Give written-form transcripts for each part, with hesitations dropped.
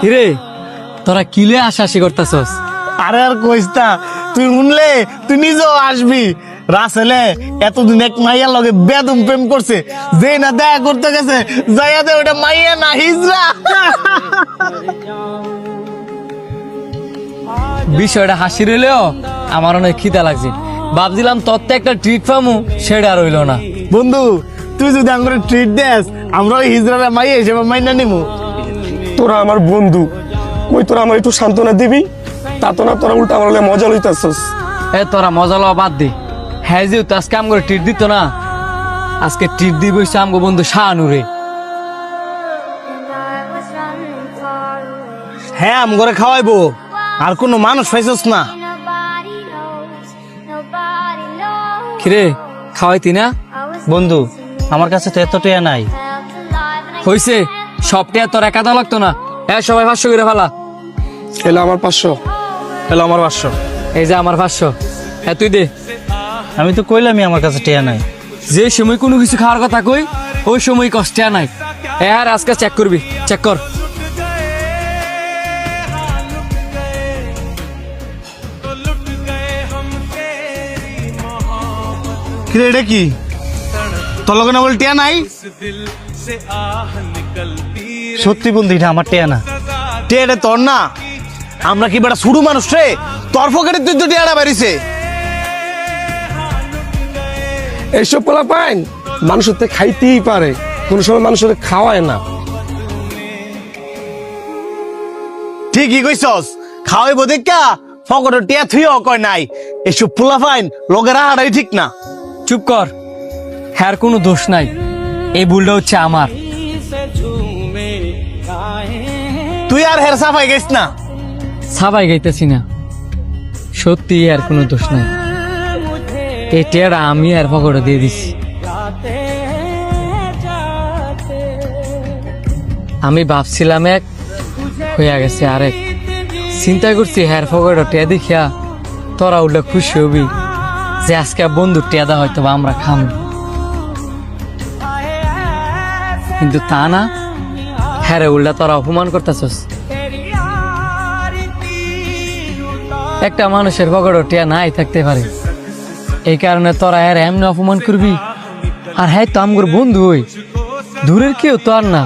কিরে তোরা কিলে আশাশি করতেছস? আরে আর কইস না, তুই শুনলে তুই নিজেও আসবি। রাসেলে এতদিন এক মাইয়ার লগে বেদম প্রেম করছে, যে না দেখা করতে গেছে যাইয়া দে ওটা মাইয়া না হিজরা। বিষয়টা হাসি রইলেও আমার অনেক খিদা লাগছে। ভাবছিলাম তোর তো একটা ট্রিট পামু, সেটা আর হইলো না। বন্ধু তুই যদি আমার ট্রিট দেস, আমরা ওই হিজড়ারা মাইয়া হিসেবে মাইনা নিমু। তোরা আমার বন্ধু, কই তোরা আমার একটু সান্ত্বনা দিবি? তা তো না, তোরা উল্টা আমার লগে মজা লইতাছস। এ তোরা মজা লওয়া বাদ দে। হ্যাঁ যে তো আজকে আমগো ট্রিট দিত না, আজকে ট্রিট দিব হইছে আমগো বন্ধু শাহানুরে। হ্যাঁ আম করে খাওয়াইবো, আর কোনো মানুষ পাইছস না। কিরে খাওয়াইতি না? বন্ধু আমার কাছে তো এত টিয়া নাই। হইছে, সবটা তোর একা দেওয়া লাগতো না। এ সবাই 500 করে ফেলা। এলো আমার 500। এলো আমার 500। এই যে আমার 500। হ্যাঁ তুই দে। আমি তো কইলামই আমার কাছে টিয়া নাই। যে সময় কোনো কিছু খাওয়ার কথা কই, ওই সময় কষ্টে নাই। আর আজকে চেক করবি, চেক কর। কিরে এটা কি? তোর লগে না বল টিয়া নাই? সত্যি বন্ধু এটা আমার টিয়া না। টিয়াটা তোর না? আমরা কি বেটা শুরু মানুষ রে, তোর পকেটে তুই তো টিয়াটা বেরিয়েছে। এইসব পোলা পাইন মানুষের থেকে খাইতেই পারে, কোন সময় মানুষের খাওয়ায় না। ঠিকই কইছস, খাওয়াইবো দেখা পকেটে টিয়া থুইও কয় নাই। এসব পোলা পাইন লগের আড়াই ঠিক না। চুপ কর, হ্যার কোনো দোষ নাই। এই ভুলটা হচ্ছে আমার। তুই আর হের সাফাই গেছ না। সাবাই গাইতেছি না, সত্যি আর কোনো দোষ নাই। এই টেরা আমি আর পকেটে দিয়ে দিছি। আমি ভাবছিলাম এক, হইয়া গেছে আরেক। চিন্তা করছি হ্যার পকেটে টেয়া দেখিয়া তোরা উল্লে খুশি হবি যে আজকে বন্ধু টেদা হয়তো বা আমরা খাম, কিন্তু তা না। হ্যাঁ উল্টা তোরা অপমান করতেছস। একটা মানুষের পকেটে টিয়া নাই থাকতে পারে, এই কারণে তোরা হ্যাঁ এমনি অপমান করবি। আর হ্যাঁ তো আমগর বন্ধু হই, দূরের কেউ তো আর না।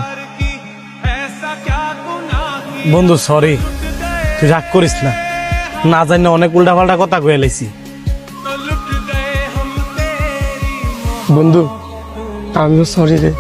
বন্ধু সরি, তুই রাগ করিস না। না জানি অনেক উল্টা পাল্টা কথা কয়ে লাইছি। বন্ধু আমিও সরি রে।